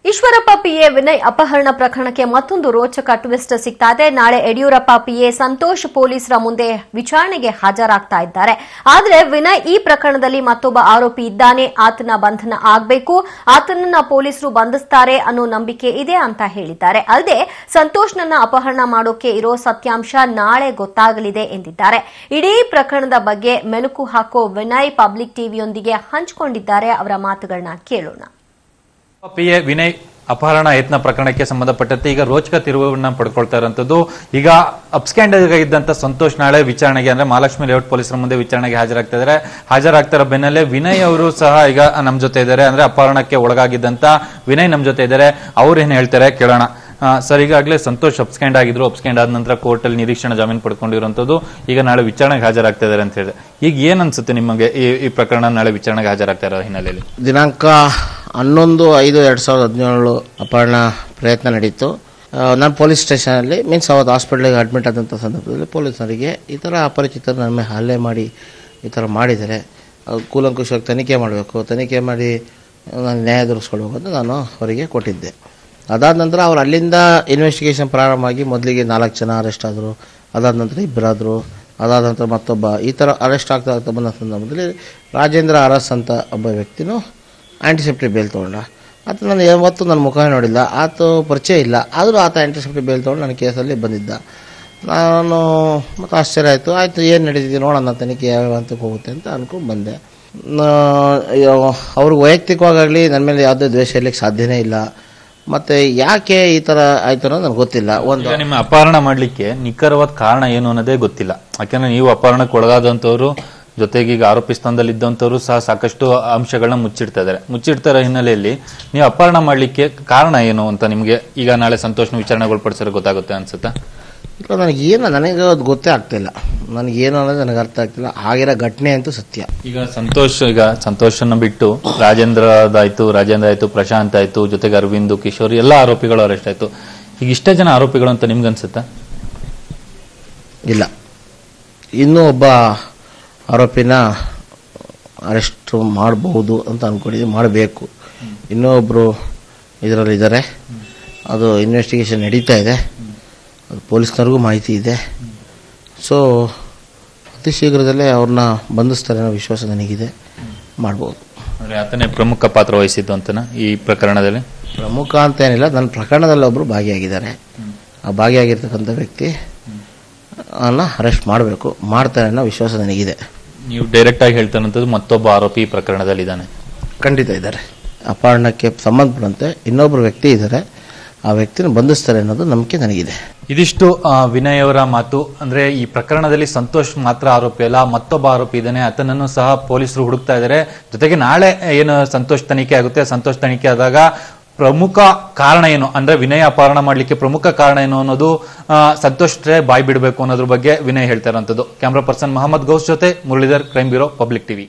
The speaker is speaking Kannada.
ಈಶ್ವರಪ್ಪ ಪಿಎ ವಿನಯ್ ಅಪಹರಣ ಪ್ರಕರಣಕ್ಕೆ ಮತ್ತೊಂದು ರೋಚಕ ಟ್ವಿಸ್ಟ್ ಸಿಗ್ತಾ ಇದೆ. ನಾಳೆ ಯಡಿಯೂರಪ್ಪ ಪಿಎ ಸಂತೋಷ್ ಪೊಲೀಸರ ಮುಂದೆ ವಿಚಾರಣೆಗೆ ಹಾಜರಾಗ್ತಾ ಇದ್ದಾರೆ. ಆದರೆ ವಿನಯ್ ಈ ಪ್ರಕರಣದಲ್ಲಿ ಮತ್ತೊಬ್ಬ ಆರೋಪಿ ಇದ್ದಾನೆ, ಆತನ ಬಂಧನ ಆಗಬೇಕು, ಆತನನ್ನ ಪೊಲೀಸರು ಬಂಧಿಸ್ತಾರೆ ಅನ್ನೋ ನಂಬಿಕೆ ಇದೆ ಅಂತ ಹೇಳಿದ್ದಾರೆ. ಅಲ್ಲದೆ ಸಂತೋಷ್ನನ್ನ ಅಪಹರಣ ಮಾಡೋಕೆ ಇರೋ ಸತ್ಯಾಂಶ ನಾಳೆ ಗೊತ್ತಾಗಲಿದೆ ಎಂದಿದ್ದಾರೆ. ಇಡೀ ಪ್ರಕರಣದ ಬಗ್ಗೆ ಮೆಲುಕು ಹಾಕೋ ವಿನಯ್ ಪಬ್ಲಿಕ್ ಟಿವಿಯೊಂದಿಗೆ ಹಂಚಿಕೊಂಡಿದ್ದಾರೆ. ಅವರ ಮಾತುಗಳನ್ನ ಕೇಳೋಣ. ಪಿಎ ವಿನಯ್ ಅಪಹರಣ ಯತ್ನ ಪ್ರಕರಣಕ್ಕೆ ಸಂಬಂಧಪಟ್ಟಂತೆ ಈಗ ರೋಚಕ ತಿರುವನ್ನ ಪಡ್ಕೊಳ್ತಾ ಇರುವಂತದ್ದು. ಈಗ ಅಬ್ಸ್ಕ್ಯಾಂಡ್ ಇದ್ದಂತ ಸಂತೋಷ್ ನಾಳೆ ವಿಚಾರಣೆಗೆ ಅಂದ್ರೆ ಮಹಾಲಕ್ಷ್ಮಿ ಲೇಔಟ್ ಪೊಲೀಸರ ಮುಂದೆ ವಿಚಾರಣೆಗೆ ಹಾಜರಾಗ್ತಾ ಇರೋ ಬೆನ್ನಲ್ಲೇ ವಿನಯ್ ಅವರು ಸಹ ಈಗ ನಮ್ ಜೊತೆ ಇದ್ದಾರೆ. ಅಂದ್ರೆ ಅಪಹರಣಕ್ಕೆ ಒಳಗಾಗಿದ್ದಂತ ವಿನಯ್ ನಮ್ ಜೊತೆ ಇದ್ದಾರೆ. ಅವ್ರು ಏನ್ ಹೇಳ್ತಾರೆ ಕೇಳೋಣ. ಸರ್, ಈಗಾಗಲೇ ಸಂತೋಷ್ ಅಬ್ಸ್ಕ್ಯಾಂಡ್ ಆಗಿದ್ರು. ಅಬ್ಸ್ಕ್ಯಾಂಡ್ ಆದ ನಂತರ ಕೋರ್ಟ್ ಅಲ್ಲಿ ನಿರೀಕ್ಷಣಾ ಜಾಮೀನು ಪಡ್ಕೊಂಡಿರುವಂತದ್ದು. ಈಗ ನಾಳೆ ವಿಚಾರಣೆಗೆ ಹಾಜರಾಗ್ತಾ ಇದ್ದಾರೆ ಅಂತ ಹೇಳಿದ್ರೆ ಈಗ ಏನ್ ಅನ್ಸುತ್ತೆ ನಿಮಗೆ ಈ ಪ್ರಕರಣ ನಾಳೆ ವಿಚಾರಣೆಗೆ ಹಾಜರಾಗ್ತಾ ಇರೋ ಹಿನ್ನೆಲೆಯಲ್ಲಿ? ದಿನಾಂಕ 11/5/2017 ಅಪಹರಣ ಪ್ರಯತ್ನ ನಡೀತು. ನಾನು ಪೊಲೀಸ್ ಸ್ಟೇಷನಲ್ಲಿ ಮೀನ್ಸ್ ಅವತ್ತು ಹಾಸ್ಪಿಟ್ಲಿಗೆ ಅಡ್ಮಿಟ್ ಆದಂಥ ಸಂದರ್ಭದಲ್ಲಿ ಪೊಲೀಸರಿಗೆ ಈ ಥರ ಅಪರಿಚಿತರು ನನ್ನ ಮೇಲೆ ಹಲ್ಲೆ ಮಾಡಿ ಈ ಥರ ಮಾಡಿದರೆ ಕೂಲಂಕುಷವಾಗಿ ತನಿಖೆ ಮಾಡಬೇಕು, ತನಿಖೆ ಮಾಡಿ ನಾನು ನ್ಯಾಯ ದೊರಕಿಸ್ಕೊಳ್ಬೇಕು ಅಂತ ನಾನು ಅವರಿಗೆ ಕೊಟ್ಟಿದ್ದೆ. ಅದಾದ ನಂತರ ಅವ್ರು ಅಲ್ಲಿಂದ ಇನ್ವೆಸ್ಟಿಗೇಷನ್ ಪ್ರಾರಂಭ ಆಗಿ ಮೊದಲಿಗೆ 4 ಜನ ಅರೆಸ್ಟ್ ಆದರು. ಅದಾದ ನಂತರ 2 ಆದರು. ಅದಾದ ನಂತರ ಮತ್ತೊಬ್ಬ ಈ ಥರ ಅರೆಸ್ಟ್ ಆಗ್ತಾ ಬಂದ ಸಂದರ್ಭದಲ್ಲಿ ರಾಜೇಂದ್ರ ಅರಸ್ ಅಂತ ಒಬ್ಬ ವ್ಯಕ್ತಿನೂ ಆ್ಯಂಟಿಸೆಪ್ಟಿಕ್ ಬೇಲ್ ತೊಗೊಂಡ. ಆತ ನಾನು ಯಾವತ್ತೂ ನನ್ನ ಮುಖ ನೋಡಿಲ್ಲ, ಆತ ಪರಿಚಯ ಇಲ್ಲ, ಆದರೂ ಆತ ಆ್ಯಂಟಿಸೆಪ್ಟಿಕ್ ಬೇಲ್ ತೊಗೊಂಡು ನನ್ನ ಕೇಸಲ್ಲಿ ಬಂದಿದ್ದ. ನಾನು ಮತ್ತು ಆಶ್ಚರ್ಯ ಆಯಿತು ಏನು ನಡೀತಿದೆ ನೋಡೋಣ, ತನಿಖೆ ಯಾವ ಹಂತಕ್ಕೆ ಹೋಗುತ್ತೆ ಅಂತ ಅನ್ಕೊಂಡು ಬಂದೆ. ಅವ್ರಿಗೆ ವೈಯಕ್ತಿಕವಾಗಲಿ ನನ್ನ ಮೇಲೆ ಯಾವುದೇ ದ್ವೇಷ ಇರಲಿಕ್ಕೆ ಸಾಧ್ಯನೇ ಇಲ್ಲ. ಮತ್ತೆ ಯಾಕೆ ಈ ತರ ಆಯ್ತು ಅನ್ನೋದು ನನಗೆ ಗೊತ್ತಿಲ್ಲ. ನಿಮ್ಮ ಅಪಹರಣ ಮಾಡ್ಲಿಕ್ಕೆ ನಿಖರವಾದ ಕಾರಣ ಏನು ಅನ್ನೋದೇ ಗೊತ್ತಿಲ್ಲ. ಯಾಕಂದ್ರೆ ನೀವು ಅಪಹರಣಕ್ಕೆ ಒಳಗಾದಂತವ್ರು ಜೊತೆಗೆ ಈಗ ಆರೋಪಿ ಸ್ಥಾನದಲ್ಲಿ ಇದ್ದಂಥವ್ರು ಸಹ ಸಾಕಷ್ಟು ಅಂಶಗಳನ್ನ ಮುಚ್ಚಿಡ್ತಾರ ಹಿನ್ನೆಲೆಯಲ್ಲಿ ನೀವು ಅಪಹರಣ ಮಾಡ್ಲಿಕ್ಕೆ ಕಾರಣ ಏನು ಅಂತ ನಿಮ್ಗೆ ಈಗ ನಾಳೆ ಸಂತೋಷನ ವಿಚಾರಣೆಗೊಳಪಡಿಸಿದ್ರೆ ಗೊತ್ತಾಗುತ್ತೆ ಅನ್ಸುತ್ತಾ? ಇಲ್ಲ, ನನಗೆ ಗೊತ್ತೇ ಆಗ್ತಿಲ್ಲ. ನನಗೇನು ಅನ್ನೋದು ನನಗೆ ಅರ್ಥ ಆಗ್ತಿಲ್ಲ. ಆಗಿರೋ ಘಟನೆ ಅಂತೂ ಸತ್ಯ. ಈಗ ಸಂತೋಷನ ಬಿಟ್ಟು ರಾಜೇಂದ್ರ ಆಯ್ತು, ಪ್ರಶಾಂತ್ ಆಯ್ತು, ಜೊತೆಗೆ ಅರವಿಂದ್, ಕಿಶೋರ್ ಎಲ್ಲ ಆರೋಪಿಗಳು ಅರೆಸ್ಟ್ ಆಯ್ತು. ಈಗ ಇಷ್ಟೇ ಜನ ಆರೋಪಿಗಳು ಅಂತ ನಿಮ್ಗೆ ಅನ್ಸುತ್ತಾ? ಇಲ್ಲ, ಇನ್ನೂ ಒಬ್ಬ ಆರೋಪಿನ ಅರೆಸ್ಟ್ ಮಾಡಬಹುದು ಅಂತ ಅನ್ಕೊಂಡಿದ್ದೀವಿ, ಮಾಡಬೇಕು. ಇನ್ನೂ ಒಬ್ಬರು ಇದರಲ್ಲಿದ್ದಾರೆ. ಅದು ಇನ್ವೆಸ್ಟಿಗೇಷನ್ ನಡೀತಾ ಇದೆ. ಅದು ಪೊಲೀಸ್ನವ್ರಿಗೂ ಮಾಹಿತಿ ಇದೆ. ಸೊ ಅತಿ ಶೀಘ್ರದಲ್ಲೇ ಅವ್ರನ್ನ ಬಂಧಿಸ್ತಾರೆ ಅನ್ನೋ ವಿಶ್ವಾಸ ನನಗಿದೆ. ಮಾಡ್ಬೋದು. ಆತನೇ ಪ್ರಮುಖ ಪಾತ್ರ ವಹಿಸಿದ್ದು ಅಂತನಾ ಈ ಪ್ರಕರಣದಲ್ಲಿ? ಪ್ರಮುಖ ಅಂತ ಏನಿಲ್ಲ, ನನ್ನ ಪ್ರಕರಣದಲ್ಲಿ ಒಬ್ಬರು ಭಾಗಿಯಾಗಿದ್ದಾರೆ. ಆ ಭಾಗಿಯಾಗಿರ್ತಕ್ಕಂಥ ವ್ಯಕ್ತಿ ಅರೆಸ್ಟ್ ಮಾಡಬೇಕು, ಮಾಡ್ತಾರೆ ಅನ್ನೋ ವಿಶ್ವಾಸ ನನಗಿದೆ. ನೀವು ಡೈರೆಕ್ಟ್ ಆಗಿ ಹೇಳ್ತಾರಂಥದ್ದು ಮತ್ತೊಬ್ಬ ಆರೋಪಿ ಈ ಪ್ರಕರಣದಲ್ಲಿ ಇದ್ದಾನೆ? ಖಂಡಿತ ಇದ್ದಾರೆ. ಅಪಹರಣಕ್ಕೆ ಸಂಬಂಧಪಟ್ಟಂತೆ ಇನ್ನೊಬ್ಬರು ವ್ಯಕ್ತಿ ಇದ್ದಾರೆ. ಆ ವ್ಯಕ್ತಿನ ಬಂಧಿಸ್ತಾರೆ ಅನ್ನೋದು ನಂಬಿಕೆ ನನಗಿದೆ. ಇದಿಷ್ಟು ವಿನಯ್ ಅವರ ಮಾತು. ಅಂದ್ರೆ ಈ ಪ್ರಕರಣದಲ್ಲಿ ಸಂತೋಷ್ ಮಾತ್ರ ಆರೋಪಿ ಅಲ್ಲ, ಮತ್ತೊಬ್ಬ ಆರೋಪಿ ಇದ್ದಾನೆ. ಆತನನ್ನು ಸಹ ಪೊಲೀಸರು ಹುಡುಕ್ತಾ ಇದ್ದಾರೆ. ಜೊತೆಗೆ ನಾಳೆ ಏನು ಸಂತೋಷ್ ತನಿಖೆ ಆಗುತ್ತೆ, ಸಂತೋಷ್ ತನಿಖೆ ಆದಾಗ ಪ್ರಮುಖ ಕಾರಣ ಏನು ಅಂದ್ರೆ ವಿನಯ್ ಅಪಹರಣ ಮಾಡ್ಲಿಕ್ಕೆ ಪ್ರಮುಖ ಕಾರಣ ಏನು ಅನ್ನೋದು ಸಂತೋಷ್ ಬಾಯ್ ಬಿಡಬೇಕು ಅನ್ನೋದ್ರ ಬಗ್ಗೆ ವಿನಯ್ ಹೇಳ್ತಾ ಇರುವಂತದ್ದು. ಕ್ಯಾಮ್ರಾ ಪರ್ಸನ್ ಮೊಹಮ್ಮದ್ ಗೌಸ್ ಜೊತೆ Muralidhar, crime bureau, public TV.